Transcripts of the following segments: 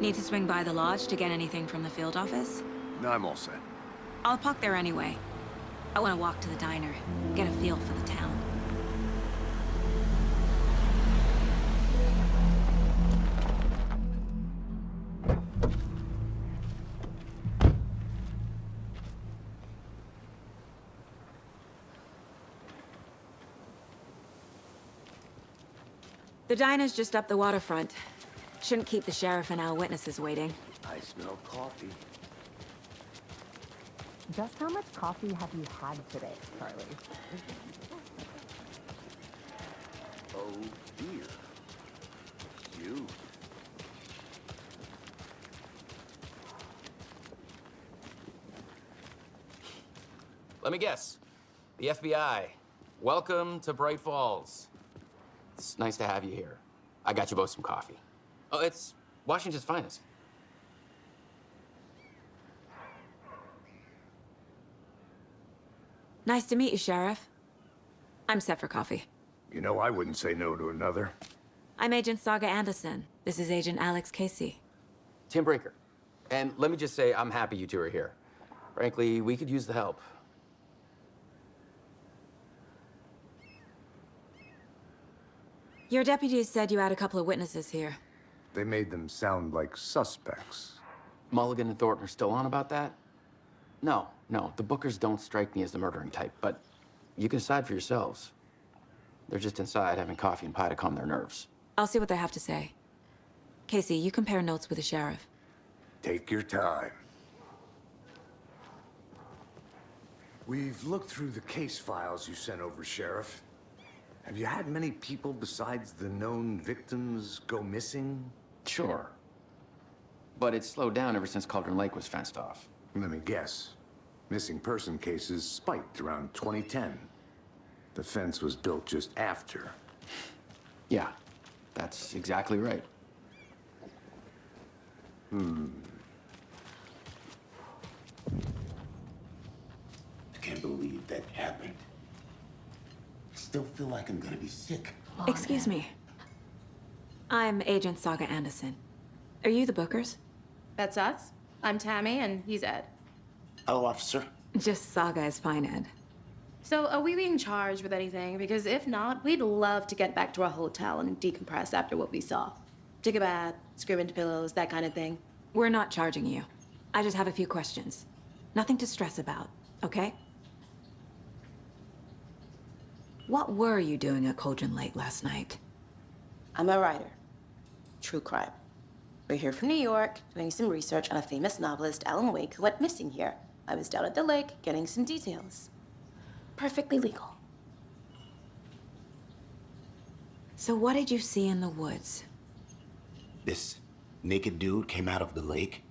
Need to swing by the lodge to get anything from the field office? No, I'm all set. I'll park there anyway. I want to walk to the diner, get a feel for the town. The diner's just up the waterfront. Shouldn't keep the sheriff and our witnesses waiting. I smell coffee. Just how much coffee have you had today, Charlie? Oh, dear. You. Let me guess. The FBI. Welcome to Bright Falls. It's nice to have you here. I got you both some coffee. Oh, it's Washington's finest. Nice to meet you, Sheriff. I'm set for coffee. You know, I wouldn't say no to another. I'm Agent Saga Anderson. This is Agent Alex Casey. Tim Breaker. And let me just say, I'm happy you two are here. Frankly, we could use the help. Your deputies said you had a couple of witnesses here. They made them sound like suspects. Mulligan and Thornton are still on about that? No, the Bookers don't strike me as the murdering type, but you can decide for yourselves. They're just inside having coffee and pie to calm their nerves. I'll see what they have to say. Casey, you compare notes with the sheriff. Take your time. We've looked through the case files you sent over, Sheriff. Have you had many people besides the known victims go missing? Sure. But it's slowed down ever since Cauldron Lake was fenced off. Let me guess. Missing person cases spiked around 2010. The fence was built just after. Yeah, that's exactly right. I can't believe that happened. I still feel like I'm gonna be sick. Excuse me. I'm Agent Saga Anderson. Are you the Bookers? That's us. I'm Tammy, and he's Ed. Hello, officer. Just Saga is fine, Ed. So, are we being charged with anything? Because if not, we'd love to get back to our hotel and decompress after what we saw. Take a bath, scream into pillows, that kind of thing. We're not charging you. I just have a few questions. Nothing to stress about, okay? What were you doing at Cauldron Lake last night? I'm a writer. True crime. We're here from New York, doing some research on a famous novelist, Alan Wake, who went missing here. I was down at the lake, getting some details. Perfectly legal. So what did you see in the woods? This naked dude came out of the lake,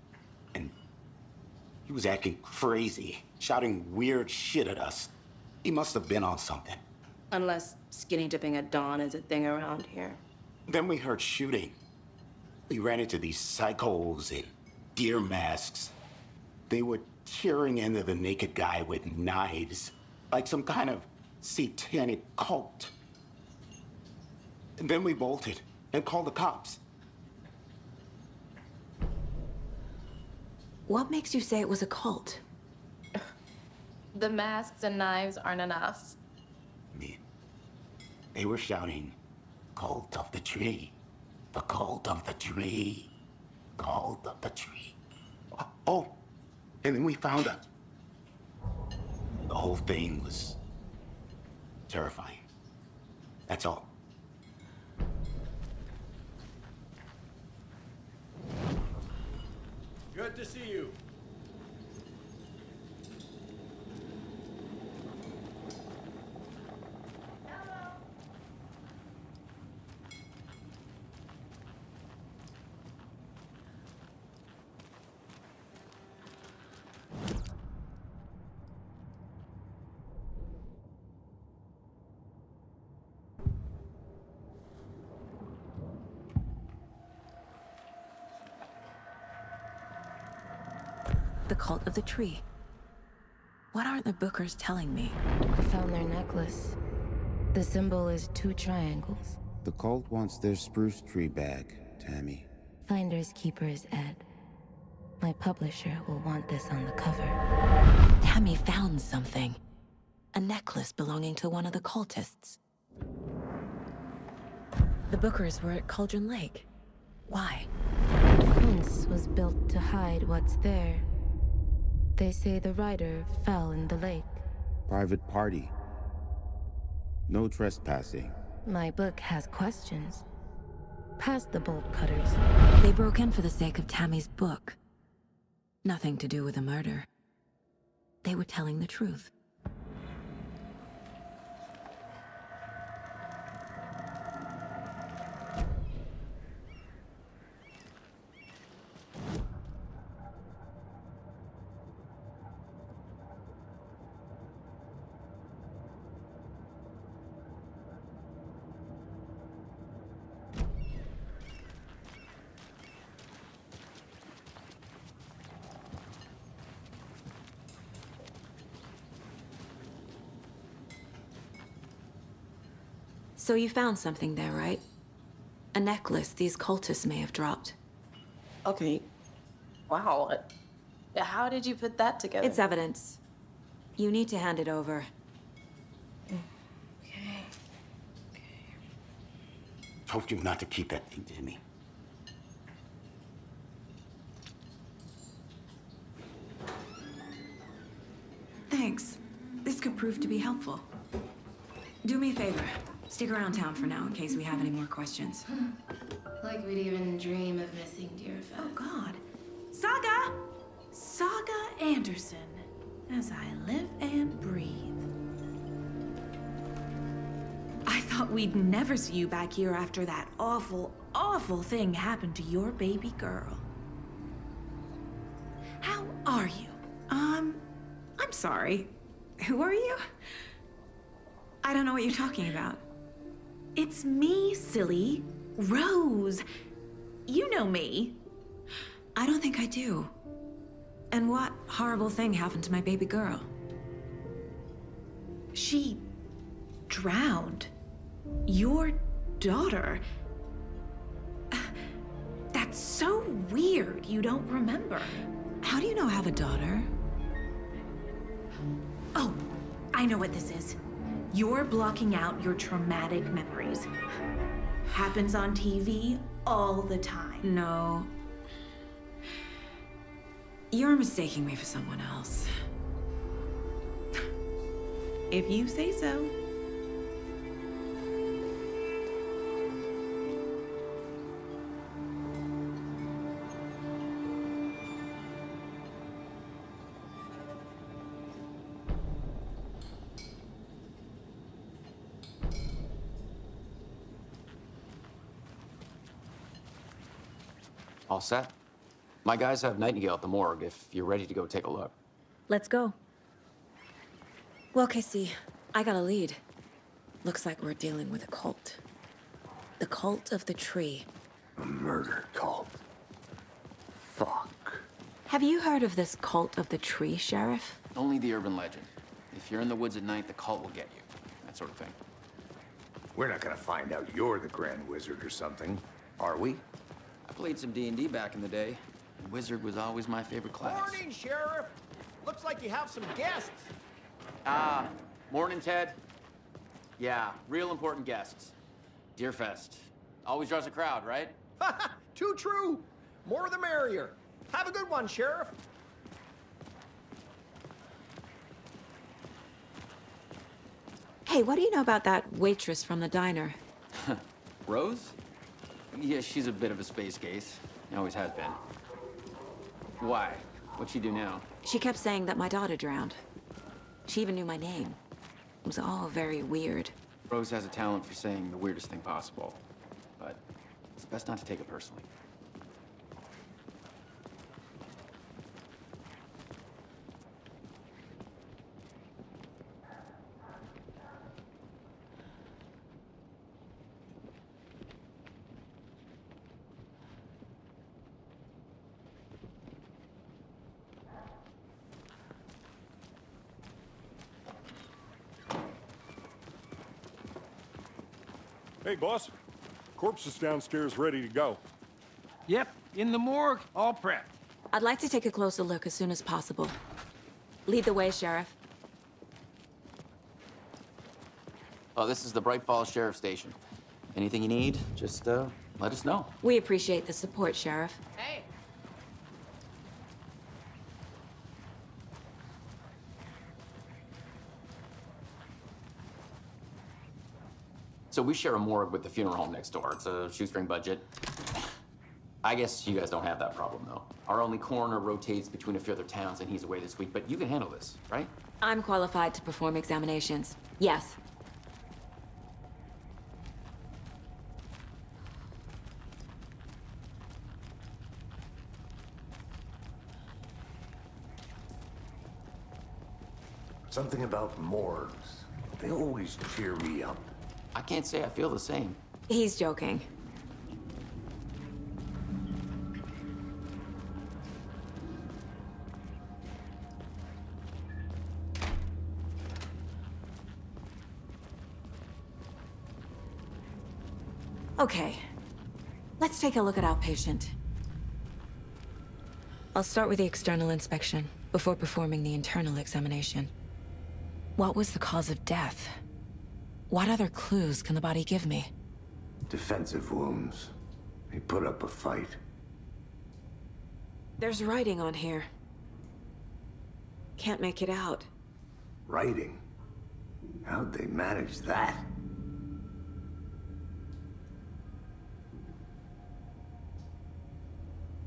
and he was acting crazy, shouting weird shit at us. He must have been on something. Unless skinny dipping at dawn is a thing around here. Then we heard shooting. We ran into these psychos in deer masks. They were tearing into the naked guy with knives, like some kind of satanic cult. And then we bolted and called the cops. What makes you say it was a cult? The masks and knives aren't enough. I mean, they were shouting, "Cult of the tree, the cult of the tree, cult of the tree." Oh, and then we found out. The whole thing was terrifying. That's all. Good to see you. The cult of the tree. What aren't the Bookers telling me? I found their necklace. The symbol is 2 triangles. The cult wants their spruce tree back, Tammy. Finders keepers, Ed. My publisher will want this on the cover. Tammy found something. A necklace belonging to one of the cultists. The Bookers were at Cauldron Lake. Why? Once was built to hide what's there. They say the writer fell in the lake. Private party. No trespassing. My book has questions. Past the bolt cutters. They broke in for the sake of Tammy's book. Nothing to do with a murder. They were telling the truth. So you found something there, right? A necklace these cultists may have dropped. Okay. Wow. How did you put that together? It's evidence. You need to hand it over. Told you not to keep that thing to me. Thanks. This could prove to be helpful. Do me a favor. Stick around town for now in case we have any more questions. Like we'd even dream of missing dear Fez. Oh, God. Saga! Saga Anderson. As I live and breathe. I thought we'd never see you back here after that awful, awful thing happened to your baby girl. How are you? I'm sorry. Who are you? I don't know what you're talking about. It's me, silly. Rose. You know me. I don't think I do. And what horrible thing happened to my baby girl? She drowned. Your daughter. That's so weird you don't remember. How do you know I have a daughter? Oh, I know what this is. You're blocking out your traumatic memories. Happens on TV all the time. No. You're mistaking me for someone else. If you say so. All set? My guys have Nightingale at the morgue if you're ready to go take a look. Let's go. Well, Casey, I got a lead. Looks like we're dealing with a cult. The cult of the tree. A murder cult. Fuck. Have you heard of this cult of the tree, Sheriff? Only the urban legend. If you're in the woods at night, the cult will get you. That sort of thing. We're not gonna find out you're the Grand Wizard or something, are we? I played some D&D back in the day, and Wizard was always my favorite class. Morning, Sheriff. Looks like you have some guests. Ah, morning, Ted. Yeah, real important guests. Deerfest. Always draws a crowd, right? Too true. More the merrier. Have a good one, Sheriff. Hey, what do you know about that waitress from the diner? Rose? Yeah, she's a bit of a space case. Always has been. Why? What'd she do now? She kept saying that my daughter drowned. She even knew my name. It was all very weird. Rose has a talent for saying the weirdest thing possible. But it's best not to take it personally. Hey, boss. Corpse is downstairs ready to go. Yep, in the morgue, all prepped. I'd like to take a closer look as soon as possible. Lead the way, Sheriff. Oh, this is the Bright Falls Sheriff Station. Anything you need, just let us know. We appreciate the support, Sheriff. Hey! So we share a morgue with the funeral home next door. It's a shoestring budget. I guess you guys don't have that problem, though. Our only coroner rotates between a few other towns, and he's away this week, but you can handle this, right? I'm qualified to perform examinations. Yes. Something about morgues. They always cheer me up. I can't say I feel the same. He's joking. Okay. Let's take a look at our patient. I'll start with the external inspection before performing the internal examination. What was the cause of death? What other clues can the body give me? Defensive wounds. He put up a fight. There's writing on here. Can't make it out. Writing? How'd they manage that?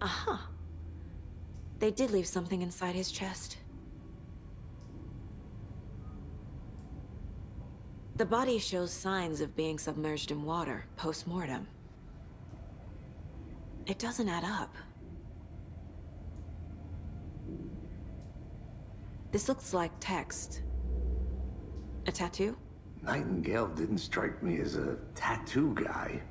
Uh-huh. They did leave something inside his chest. The body shows signs of being submerged in water post-mortem. It doesn't add up. This looks like text. A tattoo? Nightingale didn't strike me as a tattoo guy.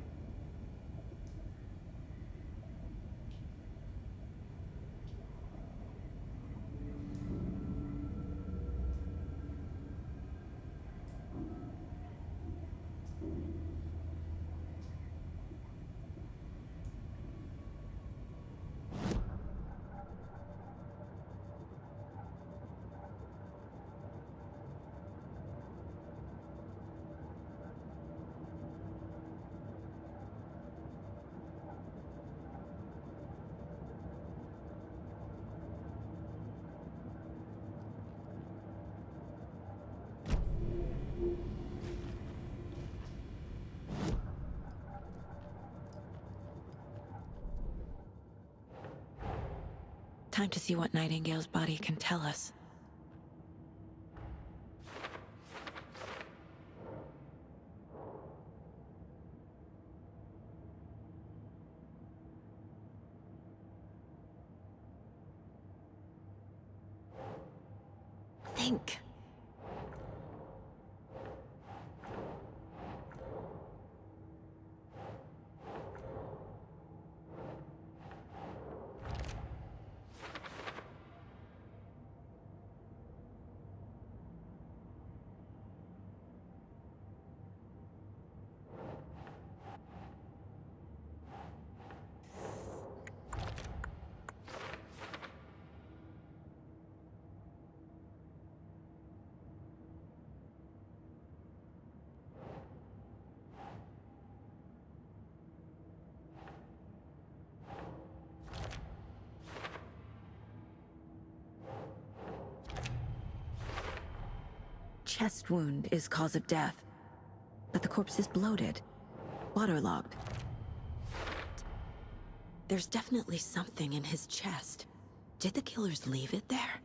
Time to see what Nightingale's body can tell us. Think. Chest wound is cause of death, but the corpse is bloated, waterlogged. There's definitely something in his chest. Did the killers leave it there?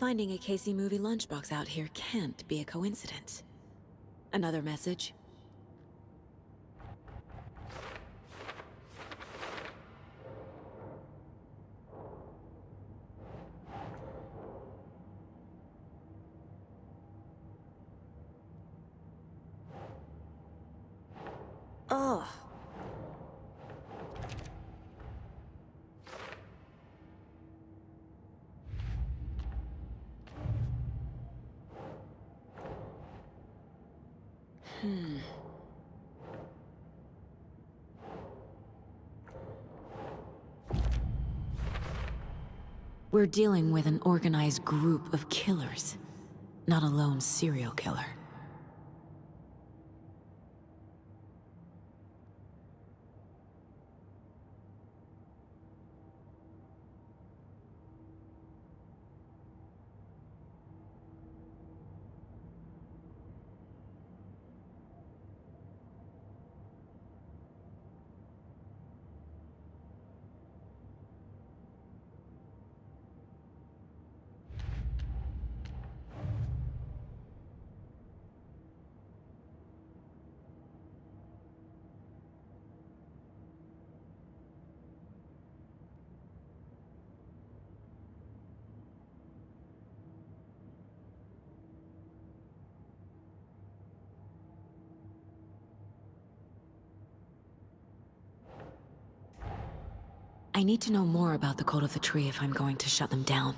Finding a Casey movie lunchbox out here can't be a coincidence. Another message? Oh. We're dealing with an organized group of killers, not a lone serial killer. I need to know more about the code of the tree if I'm going to shut them down.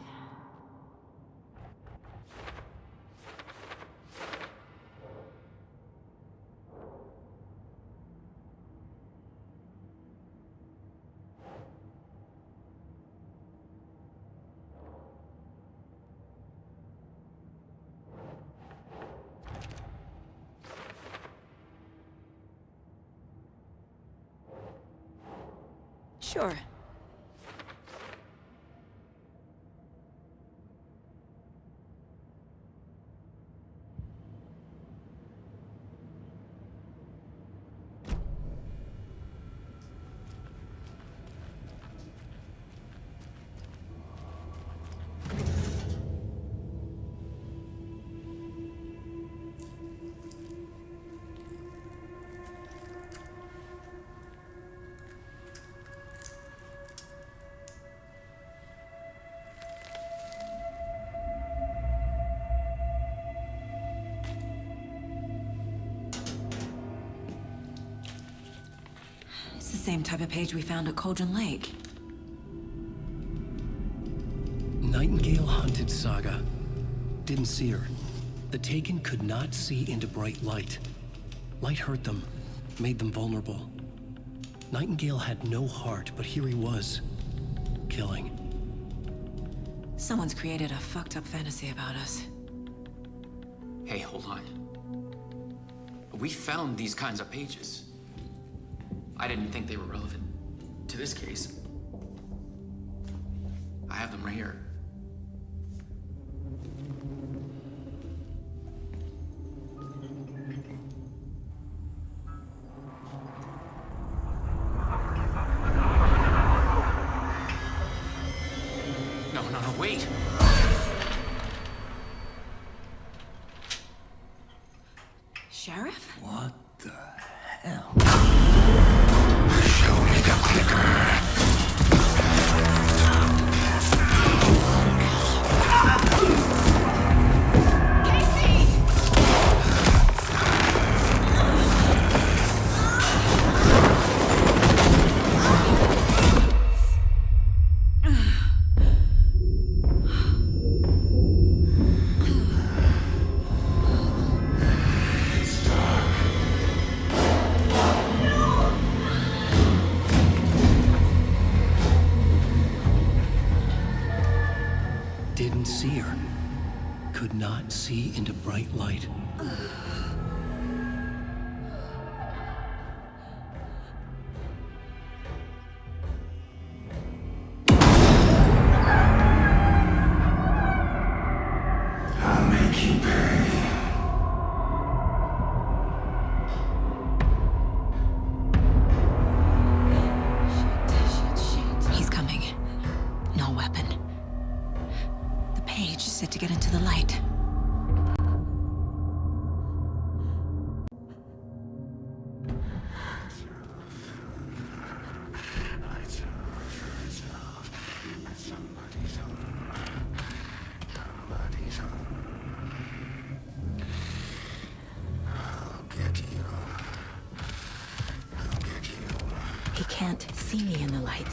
Sure. The same type of page we found at Cauldron Lake. Nightingale hunted Saga. Didn't see her. The Taken could not see into bright light. Light hurt them, made them vulnerable. Nightingale had no heart, but here he was, killing. Someone's created a fucked up fantasy about us. Hey, hold on. We found these kinds of pages. I didn't think they were relevant to this case. I have them right here. No, wait! Sheriff? What the hell? Show me the clicker. Didn't see her. Could not see into bright light. I'll make you pay. He's coming. No weapon. The page said to get into the light. He can't see me in the light.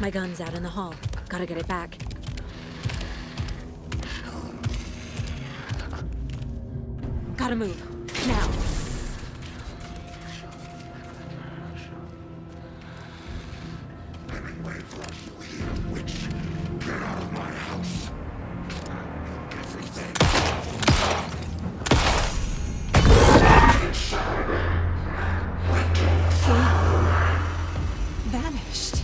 My gun's out in the hall. Gotta get it back. Gotta move. Now. Vanished.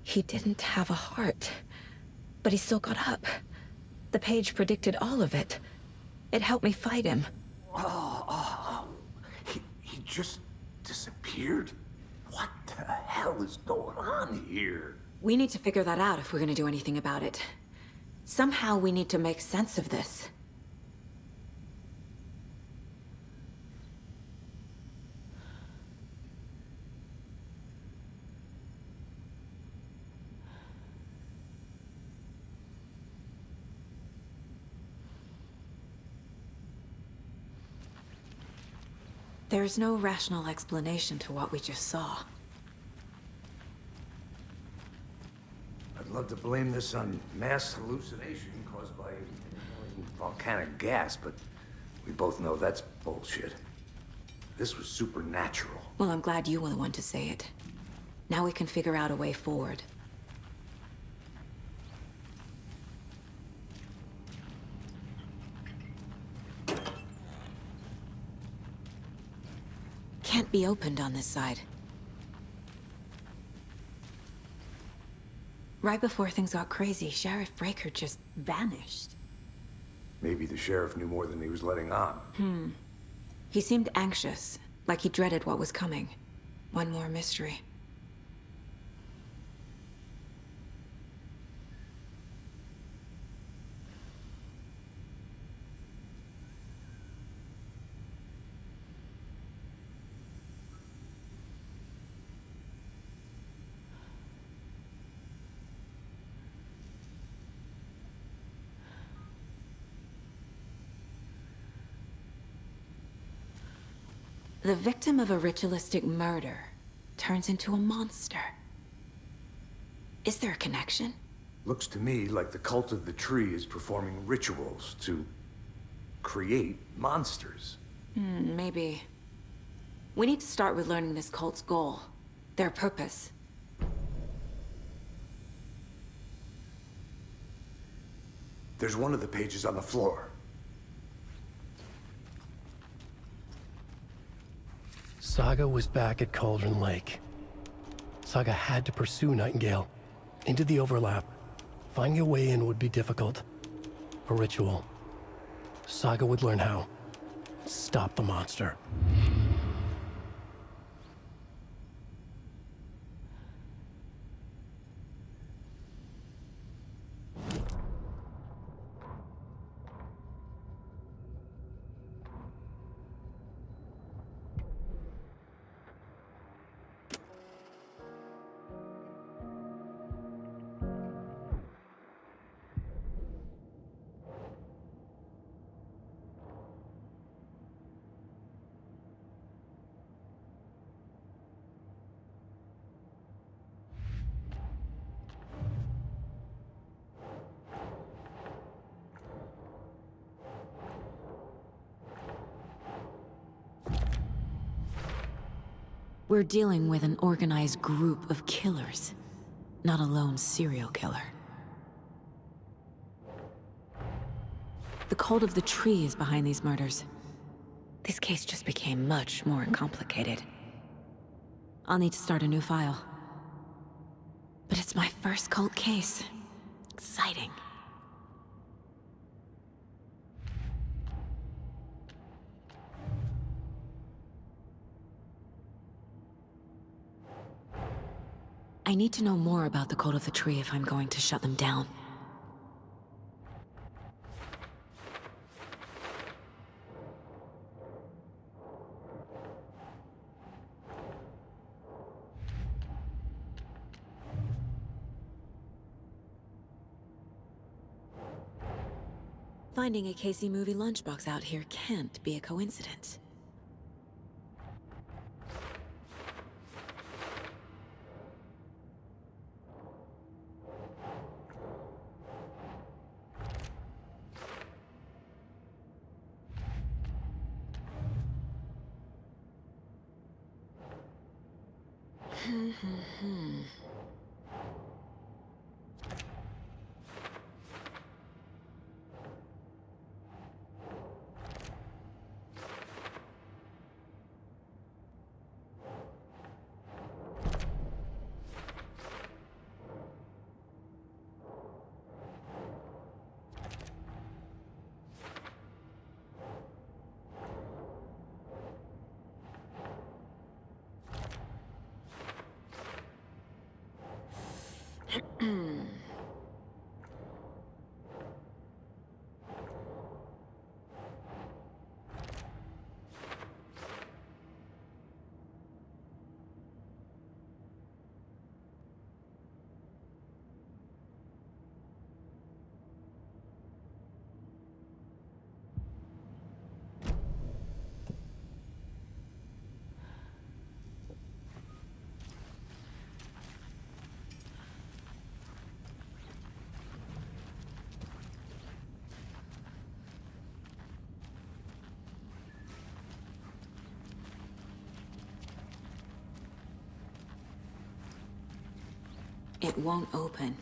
He didn't have a heart, but he still got up. The page predicted all of it. It helped me fight him. He just disappeared? What the hell is going on here? We need to figure that out if we're gonna do anything about it. Somehow we need to make sense of this. There's no rational explanation to what we just saw. I'd love to blame this on mass hallucination caused by volcanic gas, but we both know that's bullshit. This was supernatural. Well, I'm glad you were the one to say it. Now we can figure out a way forward. Can't be opened on this side. Right before things got crazy, Sheriff Breaker just vanished. Maybe the sheriff knew more than he was letting on. He seemed anxious, like he dreaded what was coming. One more mystery. The victim of a ritualistic murder turns into a monster. Is there a connection? Looks to me like the cult of the tree is performing rituals to create monsters. Maybe. We need to start with learning this cult's goal, their purpose. There's one of the pages on the floor. Saga was back at Cauldron Lake. Saga had to pursue Nightingale into the overlap. Finding a way in would be difficult. A ritual. Saga would learn how. Stop the monster. We're dealing with an organized group of killers, not a lone serial killer. The cult of the tree is behind these murders. This case just became much more complicated. I'll need to start a new file. But it's my first cult case. Exciting. I need to know more about the cult of the tree if I'm going to shut them down. Finding a Casey movie lunchbox out here can't be a coincidence. It won't open.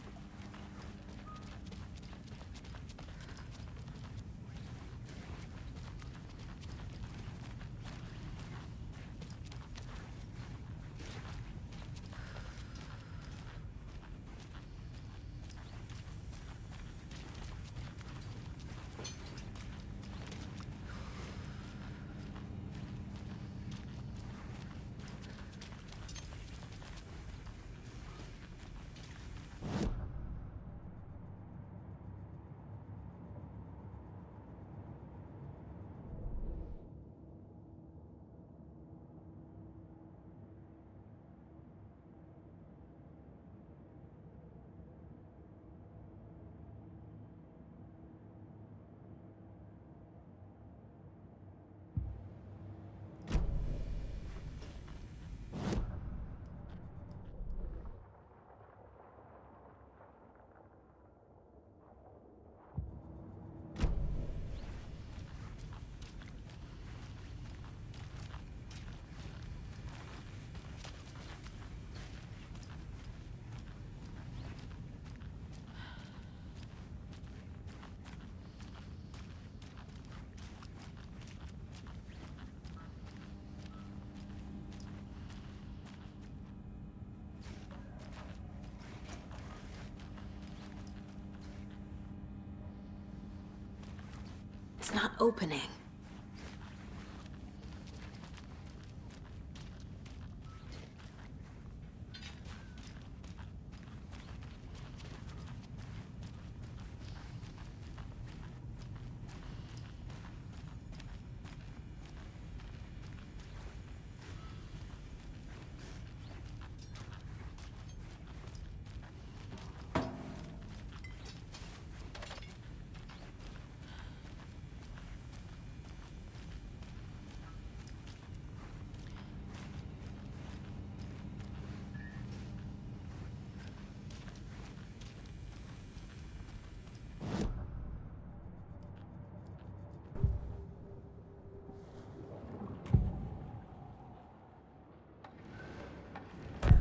It's not opening.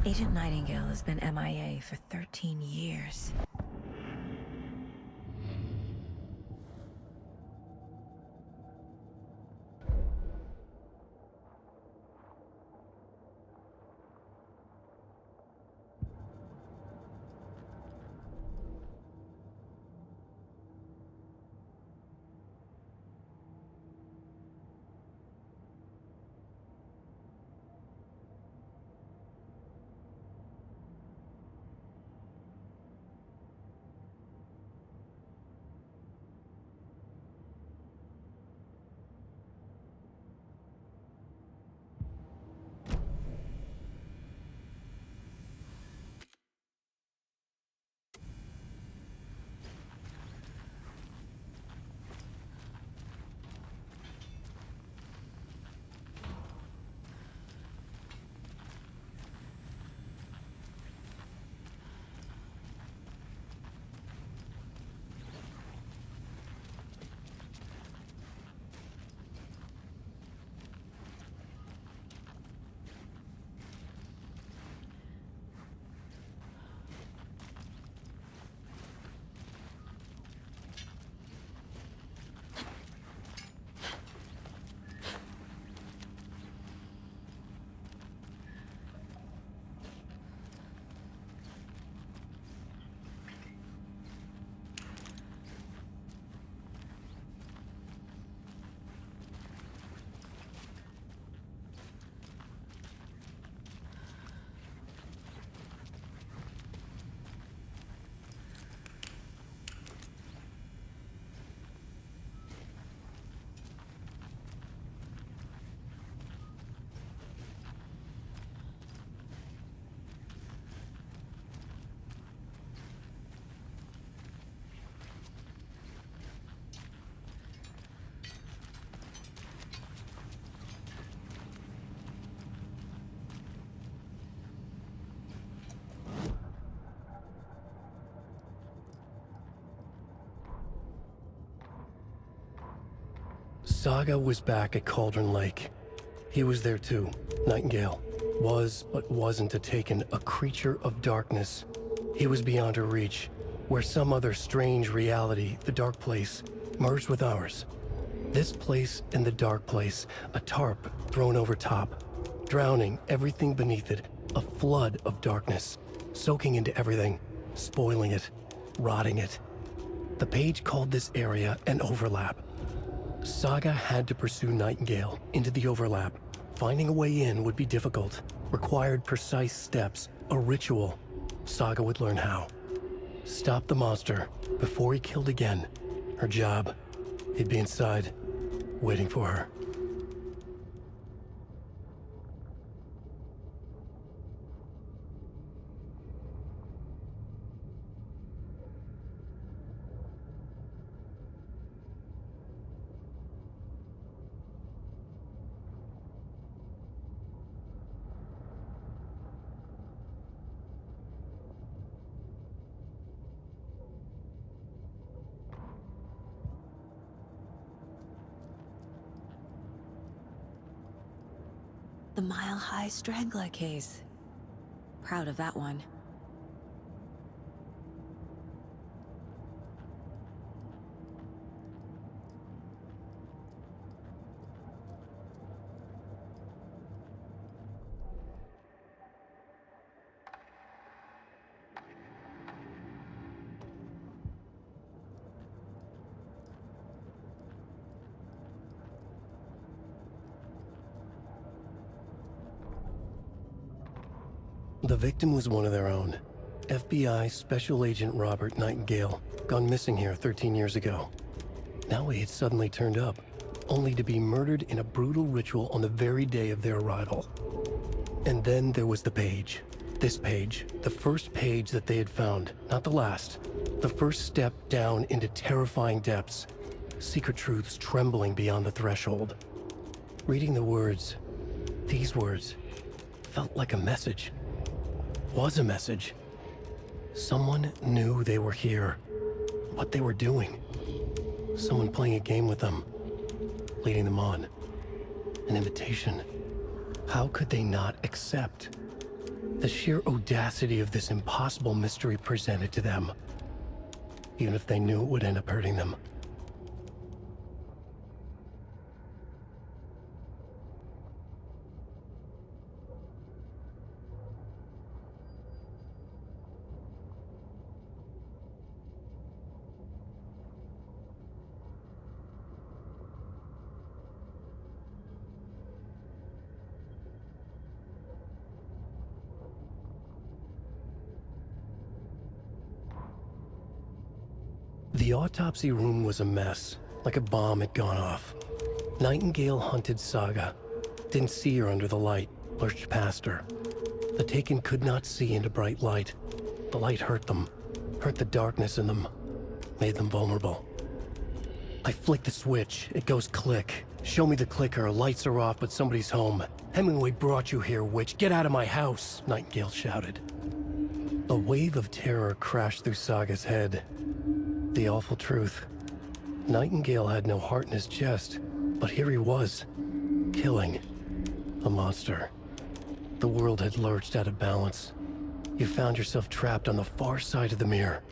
Agent Nightingale has been MIA for 13 years. Saga was back at Cauldron Lake. He was there too. Nightingale was, but wasn't a Taken, a creature of darkness. He was beyond her reach, where some other strange reality, the dark place, merged with ours. This place and the dark place, a tarp thrown over top, drowning everything beneath it, a flood of darkness, soaking into everything, spoiling it, rotting it. The page called this area an overlap. Saga had to pursue Nightingale into the overlap. Finding a way in would be difficult, required precise steps, a ritual. Saga would learn how. Stop the monster before he killed again. Her job. He'd be inside, waiting for her. The mile-high Strangler case. Proud of that one. The victim was one of their own. FBI Special Agent Robert Nightingale, gone missing here 13 years ago. Now he had suddenly turned up, only to be murdered in a brutal ritual on the very day of their arrival. And then there was the page. This page, the first page that they had found, not the last. The first step down into terrifying depths, secret truths trembling beyond the threshold. Reading the words, these words, felt like a message. Was a message. Someone knew they were here, what they were doing. Someone playing a game with them, leading them on. An invitation. How could they not accept? The sheer audacity of this impossible mystery presented to them, even if they knew it would end up hurting them. The autopsy room was a mess, like a bomb had gone off. Nightingale hunted Saga. Didn't see her under the light, lurched past her. The Taken could not see into bright light. The light hurt them, hurt the darkness in them, made them vulnerable. I flick the switch, it goes click. Show me the clicker, lights are off, but somebody's home. Hemingway brought you here, witch. Get out of my house, Nightingale shouted. A wave of terror crashed through Saga's head. The awful truth. Nightingale had no heart in his chest, but here he was, killing a monster. The world had lurched out of balance. You found yourself trapped on the far side of the mirror.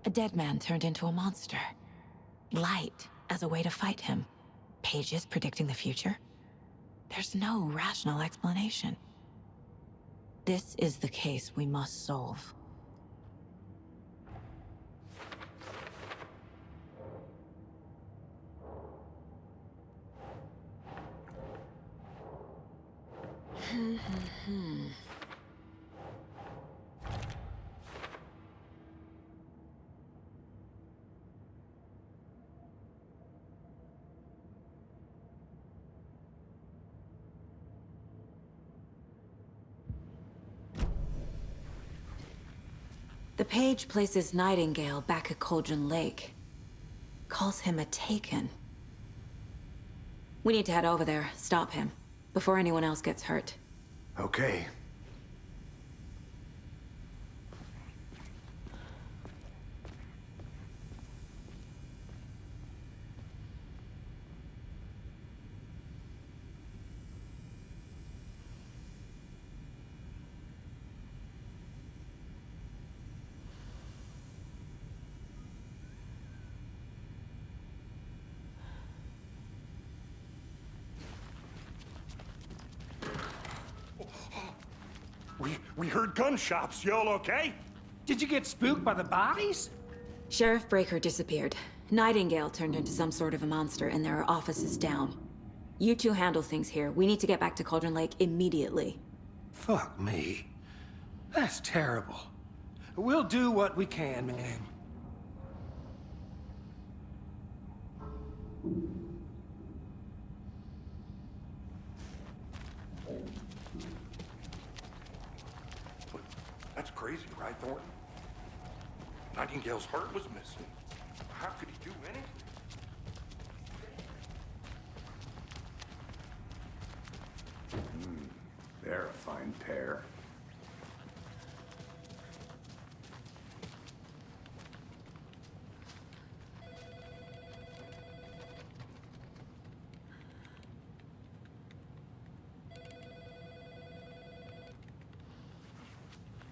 A dead man turned into a monster. Light as a way to fight him. Pages predicting the future? There's no rational explanation. This is the case we must solve. The page places Nightingale back at Cauldron Lake. Calls him a Taken. We need to head over there, stop him, before anyone else gets hurt. Okay. We heard gunshots. Y'all okay? Did you get spooked by the bodies? Sheriff Breaker disappeared. Nightingale turned into some sort of a monster, and there are offices down. You two handle things here. We need to get back to Cauldron Lake immediately. Fuck me. That's terrible. We'll do what we can, man. That's crazy, right, Thornton? Nightingale's heart was missing. How could he do anything? They're a fine pair.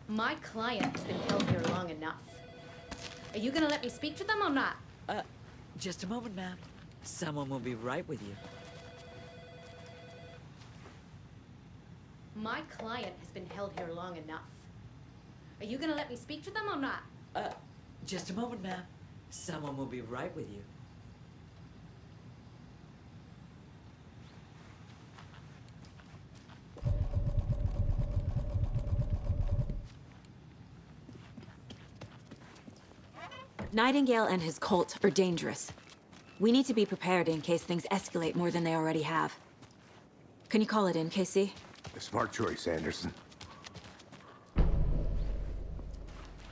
My client has been held here long enough. Are you gonna let me speak to them or not? Just a moment, ma'am. Someone will be right with you. My client has been held here long enough. Are you gonna let me speak to them or not? Just a moment, ma'am. Someone will be right with you. Nightingale and his cult are dangerous. We need to be prepared in case things escalate more than they already have. Can you call it in, KC? A smart choice, Anderson.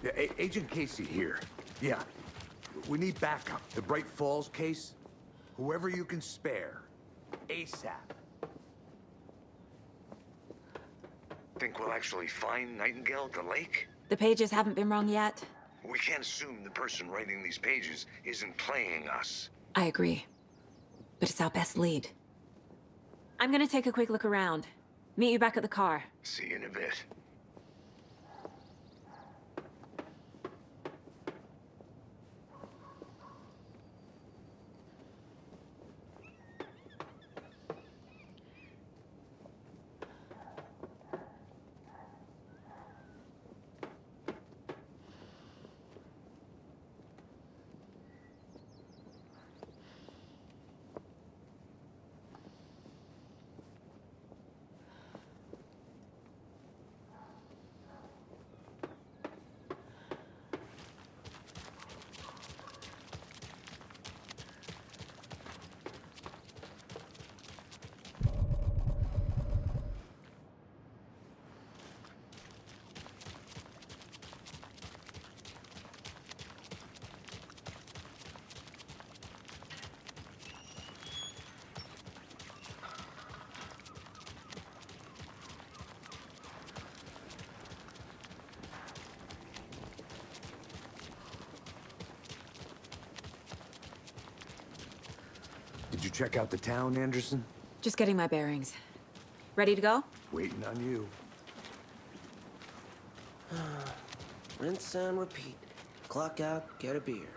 Yeah, Agent Casey here. Yeah. We need backup. The Bright Falls case? Whoever you can spare. ASAP. Think we'll actually find Nightingale at the lake? The pages haven't been wrong yet. We can't assume the person writing these pages isn't playing us. I agree. But it's our best lead. I'm gonna take a quick look around. Meet you back at the car. See you in a bit. Did you check out the town, Anderson? Just getting my bearings. Ready to go? Waiting on you. Rinse and repeat. clock out, get a beer.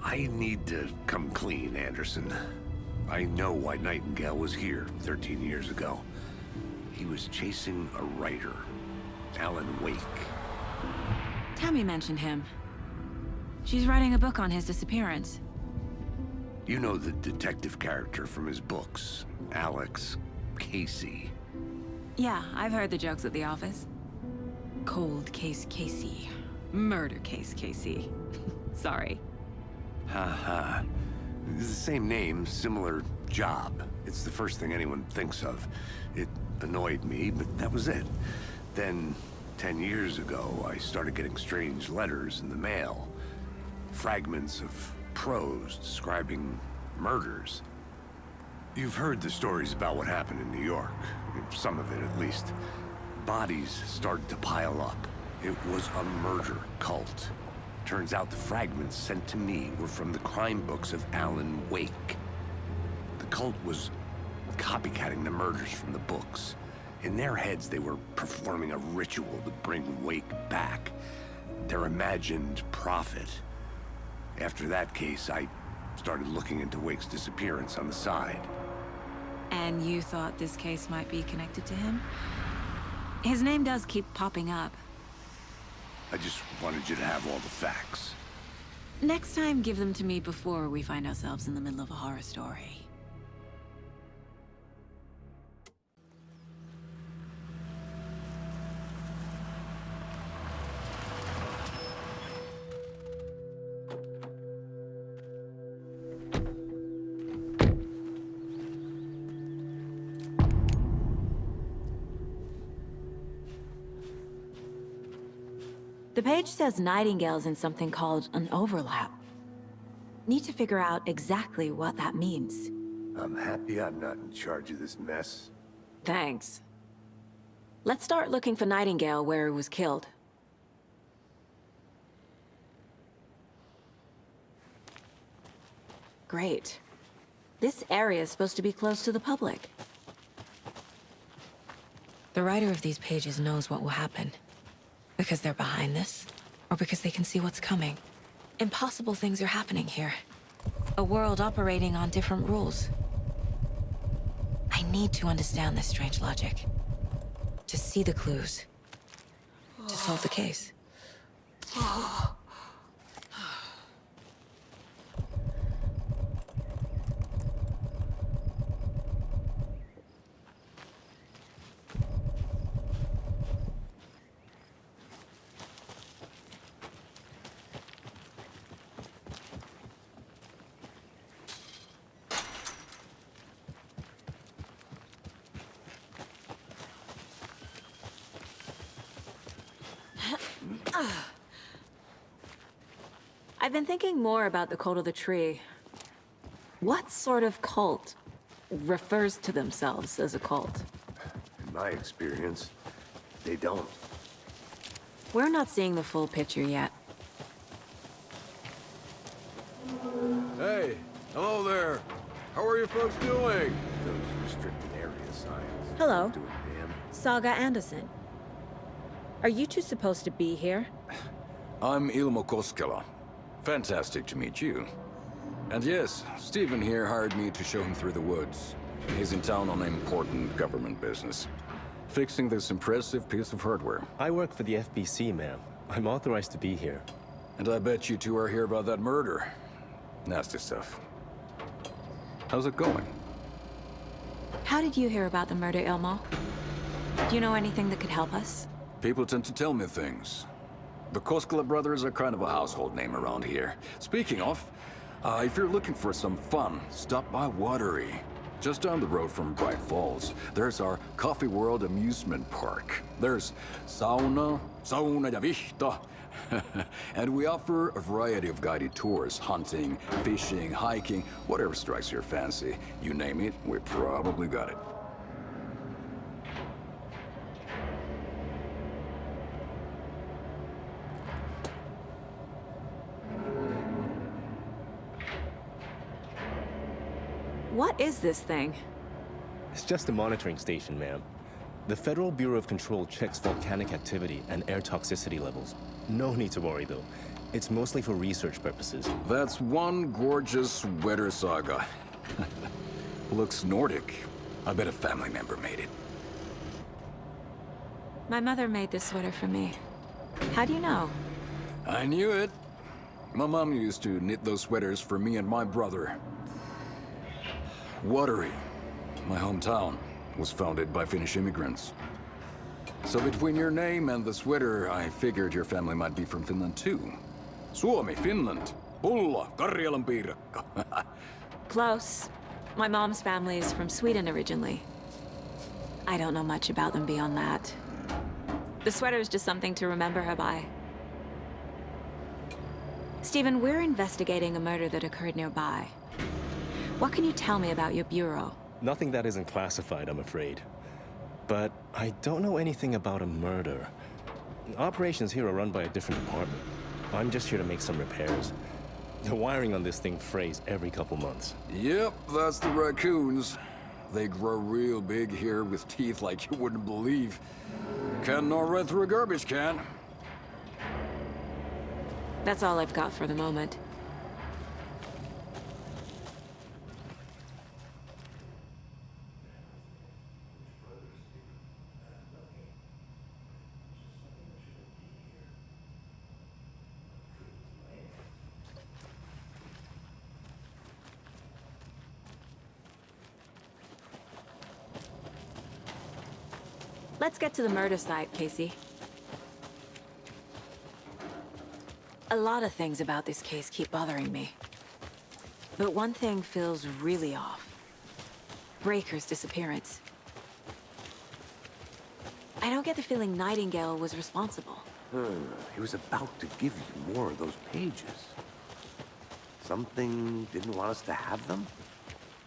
I need to come clean, Anderson. I know why Nightingale was here 13 years ago. He was chasing a writer, Alan Wake. Tammy mentioned him. She's writing a book on his disappearance. You know the detective character from his books, Alex Casey. Yeah, I've heard the jokes at the office. Cold case Casey. Murder case Casey. Sorry. Ha ha. It's the same name, similar job. It's the first thing anyone thinks of. It annoyed me, but that was it. Then, 10 years ago, I started getting strange letters in the mail. Fragments of prose describing murders. You've heard the stories about what happened in New York. Some of it, at least. Bodies started to pile up. It was a murder cult. Turns out the fragments sent to me were from the crime books of Alan Wake. The cult was copycatting the murders from the books. In their heads, they were performing a ritual to bring Wake back. Their imagined prophet. After that case, I started looking into Wake's disappearance on the side. And you thought this case might be connected to him? His name does keep popping up. I just wanted you to have all the facts. Next time, give them to me before we find ourselves in the middle of a horror story. The page says Nightingale's in something called an overlap. Need to figure out exactly what that means. I'm happy I'm not in charge of this mess. Thanks. Let's start looking for Nightingale where he was killed. Great. This area is supposed to be close to the public. The writer of these pages knows what will happen. Because they're behind this, or because they can see what's coming. Impossible things are happening here. A world operating on different rules. I need to understand this strange logic. To see the clues. To solve the case. I've been thinking more about the cult of the tree. What sort of cult refers to themselves as a cult? In my experience, they don't. We're not seeing the full picture yet. Hey, hello there. How are you folks doing? Those restricted area signs. Hello. Do a damn. Saga Anderson. Are you two supposed to be here? I'm Ilmo Koskela. Fantastic to meet you. And yes, Stephen here hired me to show him through the woods. He's in town on important government business, fixing this impressive piece of hardware. I work for the FBC, ma'am. I'm authorized to be here. And I bet you two are here about that murder. Nasty stuff. How's it going? How did you hear about the murder, Ilmo? Do you know anything that could help us? People tend to tell me things. The Koskela brothers are kind of a household name around here. Speaking of, if you're looking for some fun, stop by Watery. Just down the road from Bright Falls, there's our Coffee World amusement park. There's sauna ja vihta. And we offer a variety of guided tours, hunting, fishing, hiking, whatever strikes your fancy. You name it, we probably got it. What is this thing? It's just a monitoring station, ma'am. The Federal Bureau of Control checks volcanic activity and air toxicity levels. No need to worry, though. It's mostly for research purposes. That's one gorgeous sweater, Saga. Looks Nordic. I bet a family member made it. My mother made this sweater for me. How do you know? I knew it. My mom used to knit those sweaters for me and my brother. Watery, my hometown, was founded by Finnish immigrants. So between your name and the sweater, I figured your family might be from Finland too. Suomi, Finland. Pulla, Karjalan piirakka. Close. My mom's family is from Sweden originally. I don't know much about them beyond that. The sweater is just something to remember her by. Stephen, we're investigating a murder that occurred nearby. What can you tell me about your bureau? Nothing that isn't classified, I'm afraid. But I don't know anything about a murder. Operations here are run by a different department. I'm just here to make some repairs. The wiring on this thing frays every couple months. Yep, that's the raccoons. They grow real big here with teeth like you wouldn't believe. Can't gnaw right through a garbage can. That's all I've got for the moment. Let's get to the murder site, Casey. A lot of things about this case keep bothering me. But one thing feels really off. Breaker's disappearance. I don't get the feeling Nightingale was responsible. He was about to give you more of those pages. Something didn't want us to have them?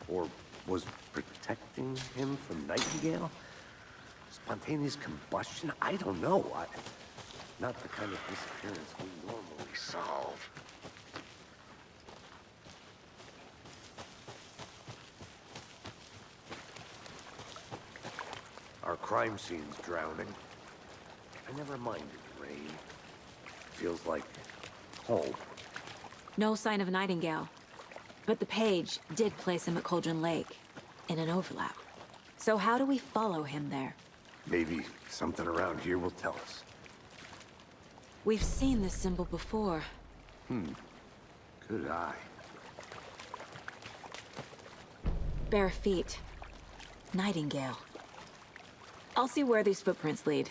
Or was protecting him from Nightingale? Spontaneous combustion? I don't know. Not the kind of disappearance we normally solve. Our crime scene's drowning. I never minded rain. Feels like home. No sign of Nightingale. But the page did place him at Cauldron Lake, in an overlap. So how do we follow him there? Maybe something around here will tell us. We've seen this symbol before. Good eye. Bare feet. Nightingale. I'll see where these footprints lead.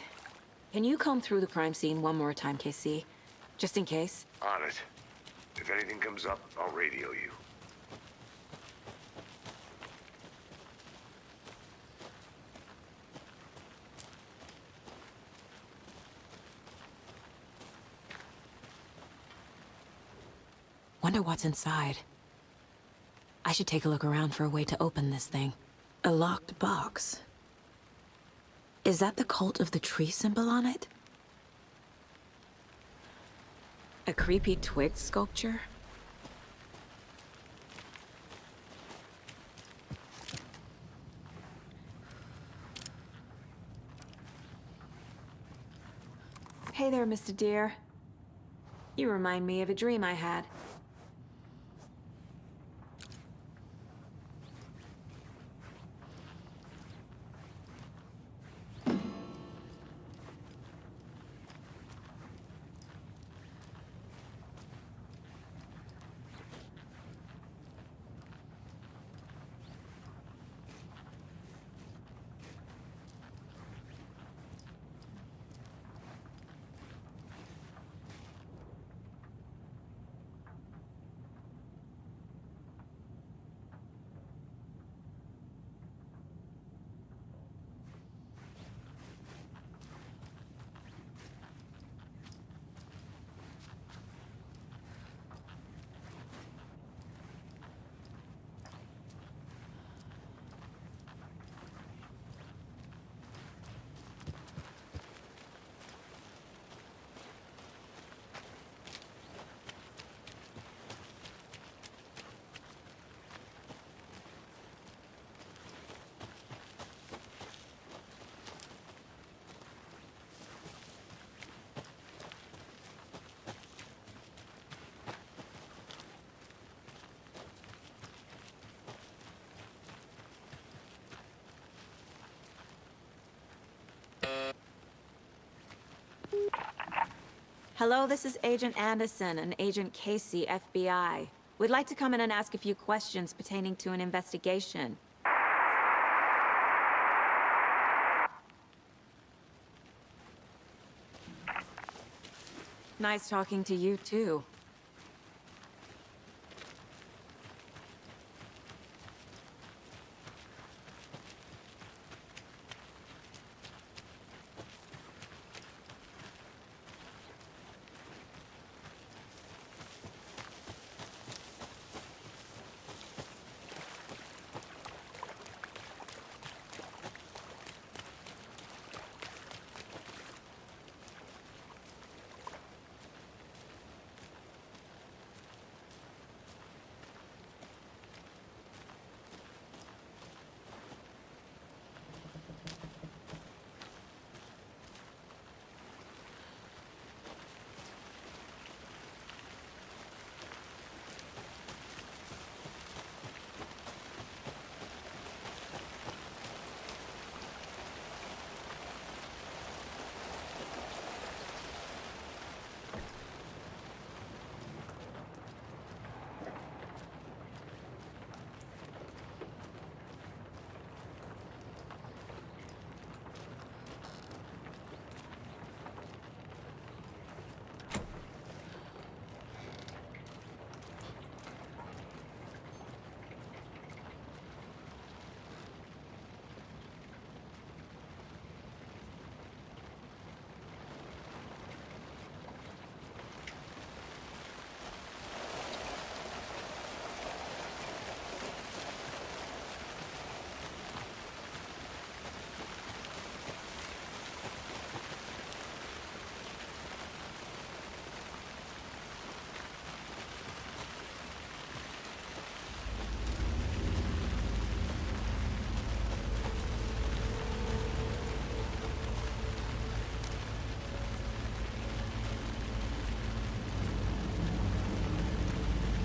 Can you comb through the crime scene one more time, KC? Just in case? On it. If anything comes up, I'll radio you. Wonder what's inside. I should take a look around for a way to open this thing. A locked box. Is that the cult of the tree symbol on it? A creepy twig sculpture? Hey there, Mr. Deer. You remind me of a dream I had. Hello, this is Agent Anderson and Agent Casey, FBI. We'd like to come in and ask a few questions pertaining to an investigation. Nice talking to you, too.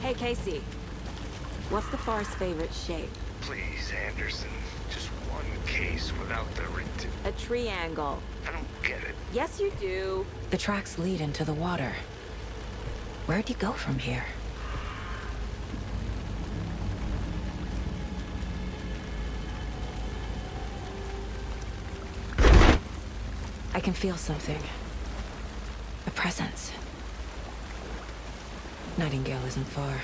Hey, Casey. What's the far's favorite shape? Please, Anderson. Just one case without the A triangle. I don't get it. Yes, you do. The tracks lead into the water. Where'd you go from here? I can feel something. A presence. Nightingale isn't far.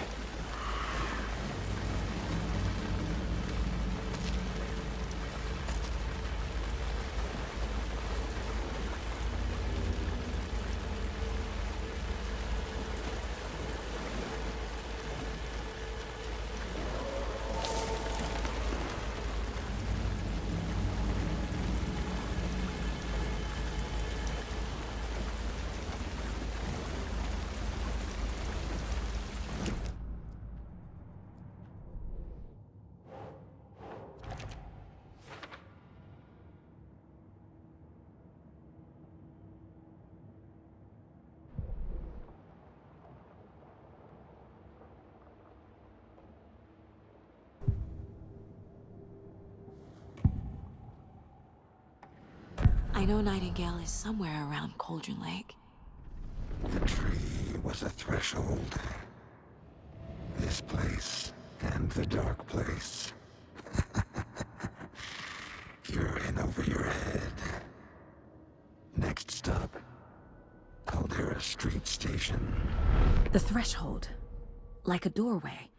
I know Nightingale is somewhere around Cauldron Lake. The tree was a threshold. This place and the dark place. You're in over your head. Next stop, Caldera Street Station. The threshold. Like a doorway.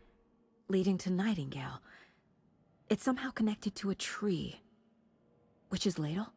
Leading to Nightingale. It's somehow connected to a tree. Witch's Ladle?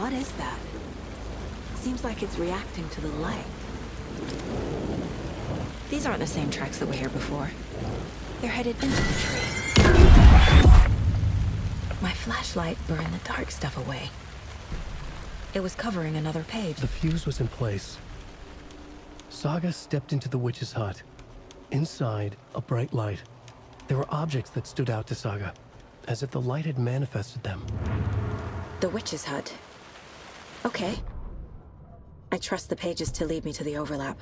What is that? Seems like it's reacting to the light. These aren't the same tracks that were here before. They're headed into the tree. My flashlight burned the dark stuff away. It was covering another page. The fuse was in place. Saga stepped into the witch's hut. Inside, a bright light. There were objects that stood out to Saga, as if the light had manifested them. The witch's hut. Okay. I trust the pages to lead me to the overlap.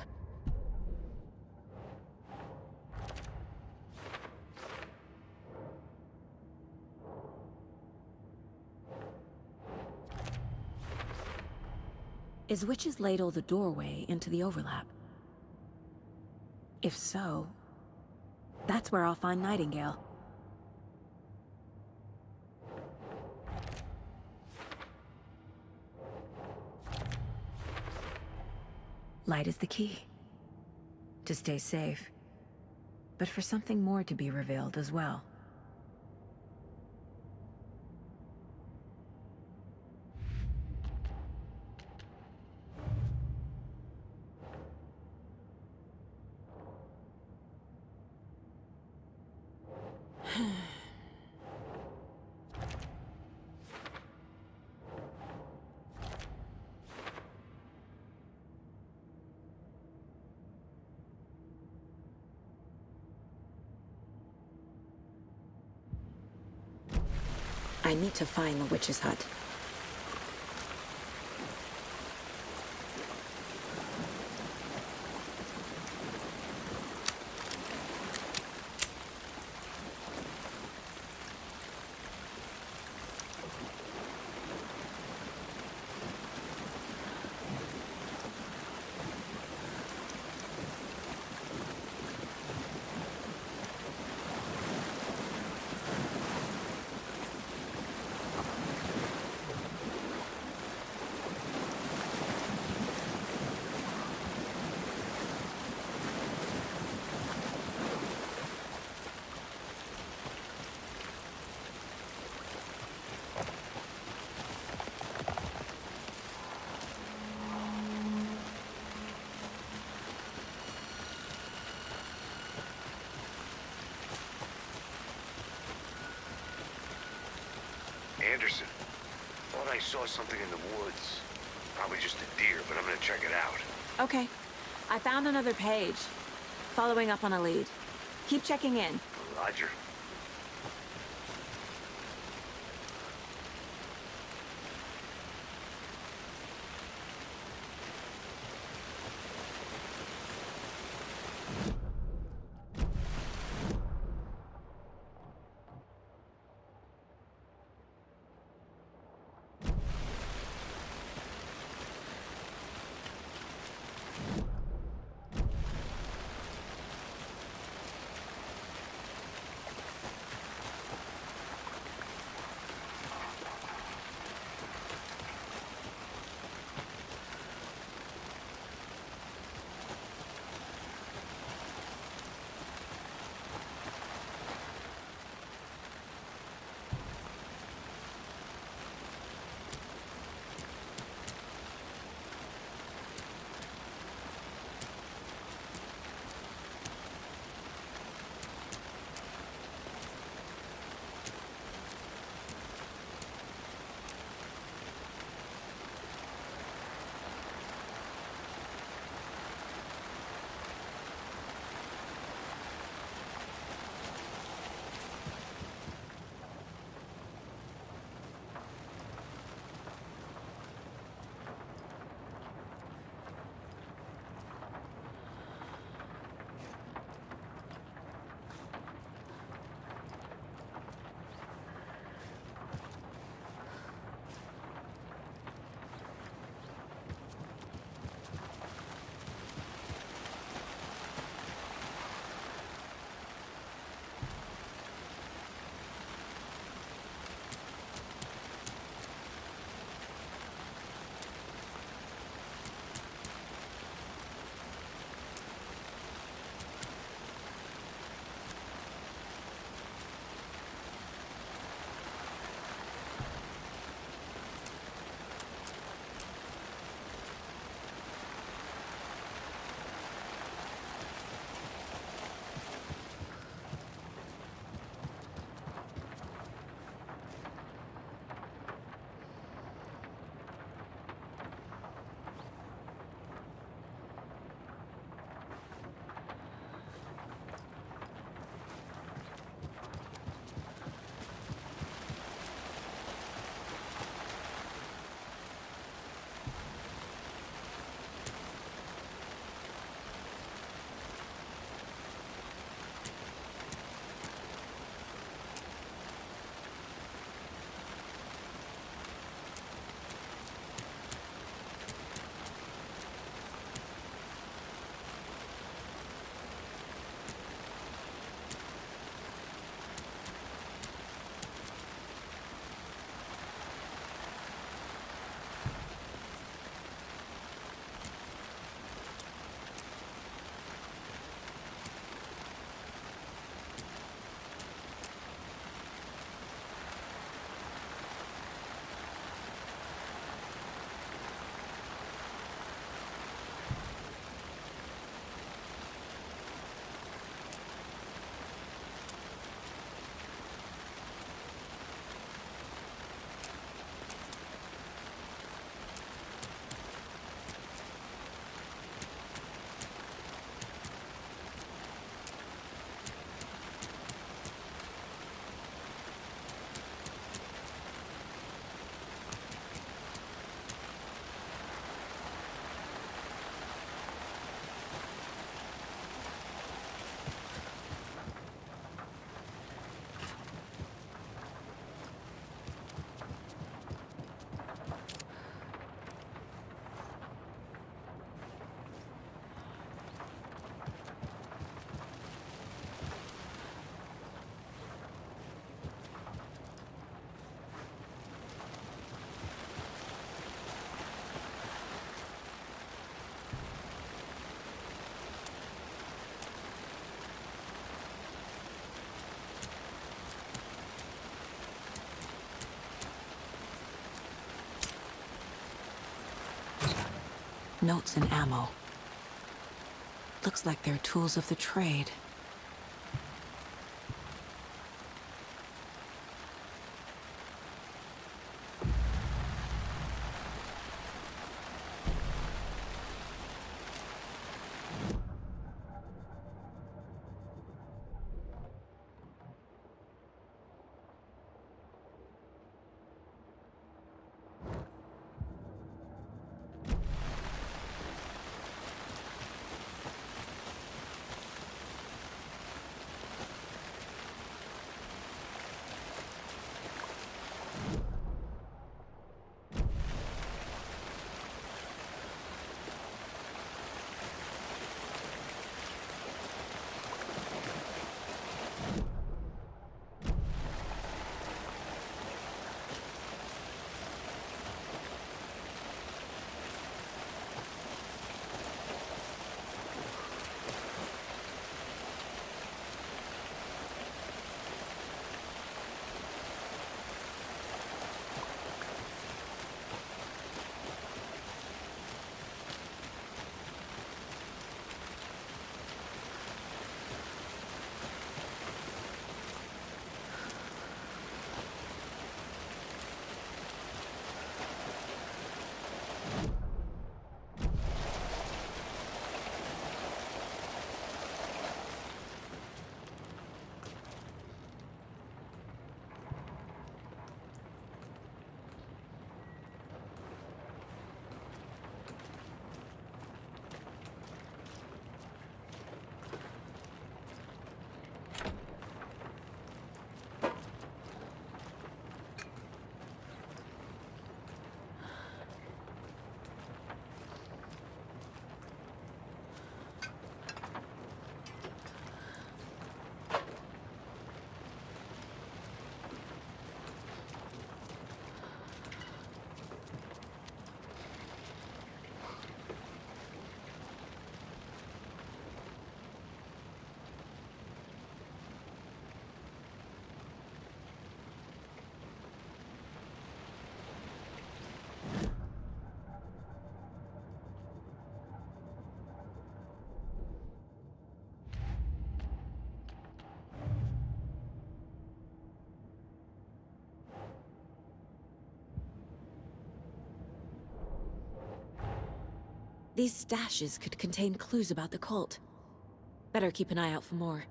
Is Witch's Ladle the doorway into the overlap? If so, that's where I'll find Nightingale. Light is the key. To stay safe. But for something more to be revealed as well. I need to find the witch's hut. Anderson, thought I saw something in the woods. Probably just a deer, but I'm gonna check it out. Okay. I found another page. Following up on a lead. Keep checking in. Roger. Notes and ammo. Looks like they're tools of the trade. These stashes could contain clues about the cult. Better keep an eye out for more.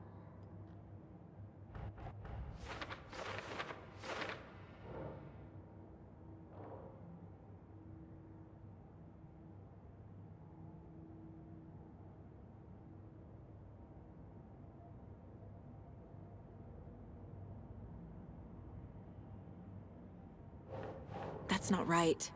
That's not right.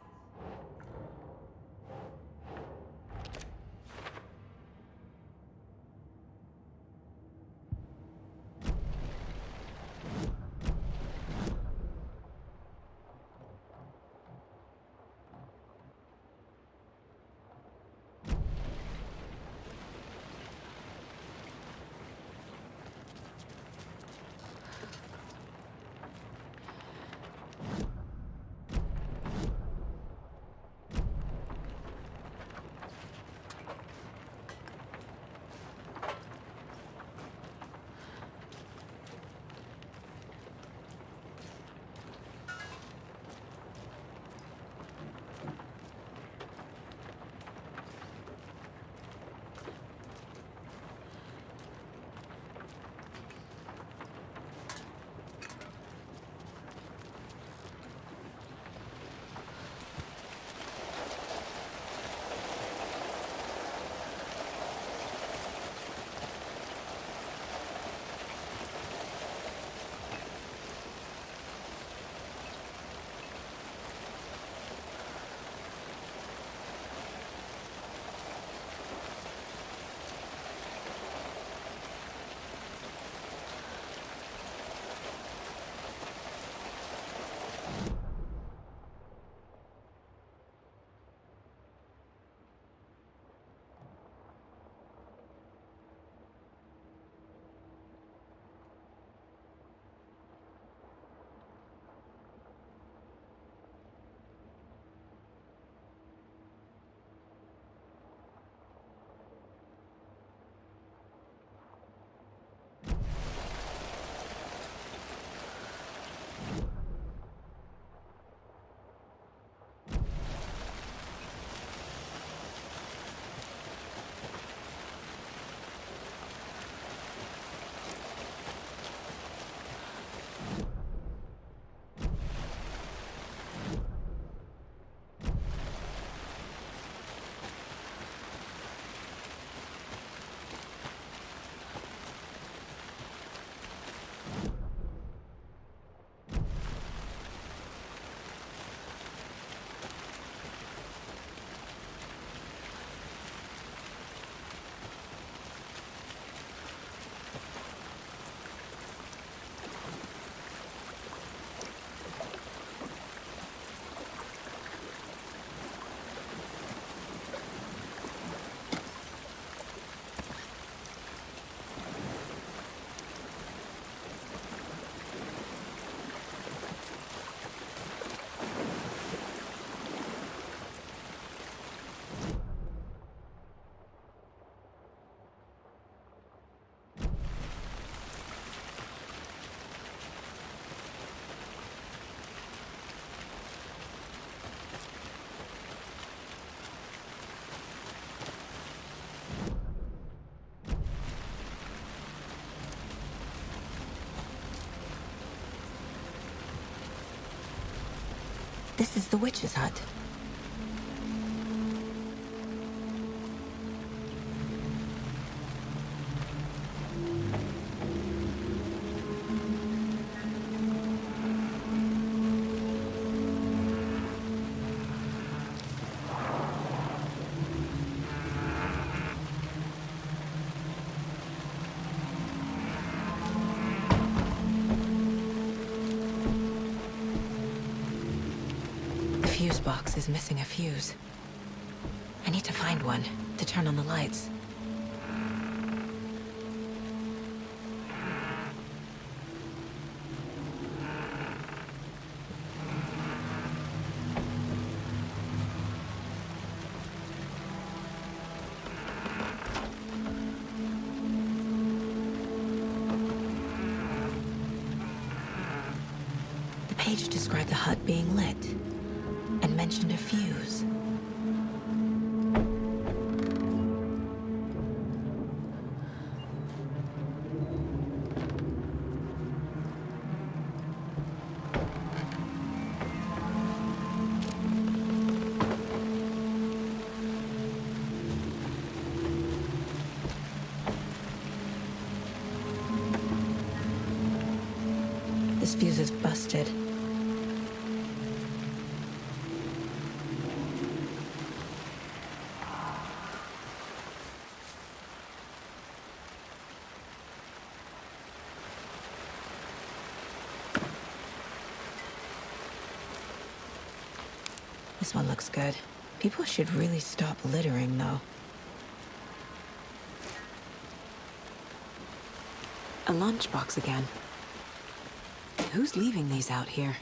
This is the witch's hut. The fuse box is missing a fuse. I need to find one to turn on the lights. The page described the hut being lit and mentioned a fuse. This fuse is busted. This one looks good. People should really stop littering, though. A lunchbox again. Who's leaving these out here?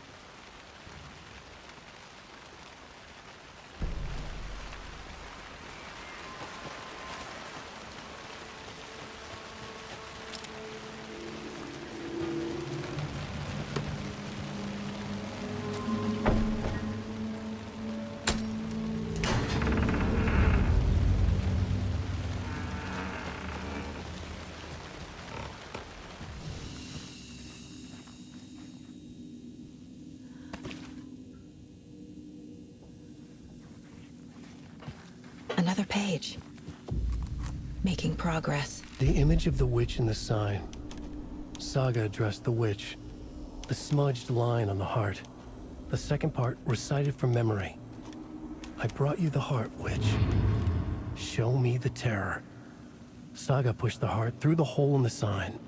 Another page. Making progress. The image of the witch in the sign. Saga addressed the witch. The smudged line on the heart. The second part recited from memory. I brought you the heart, witch. Show me the terror. Saga pushed the heart through the hole in the sign.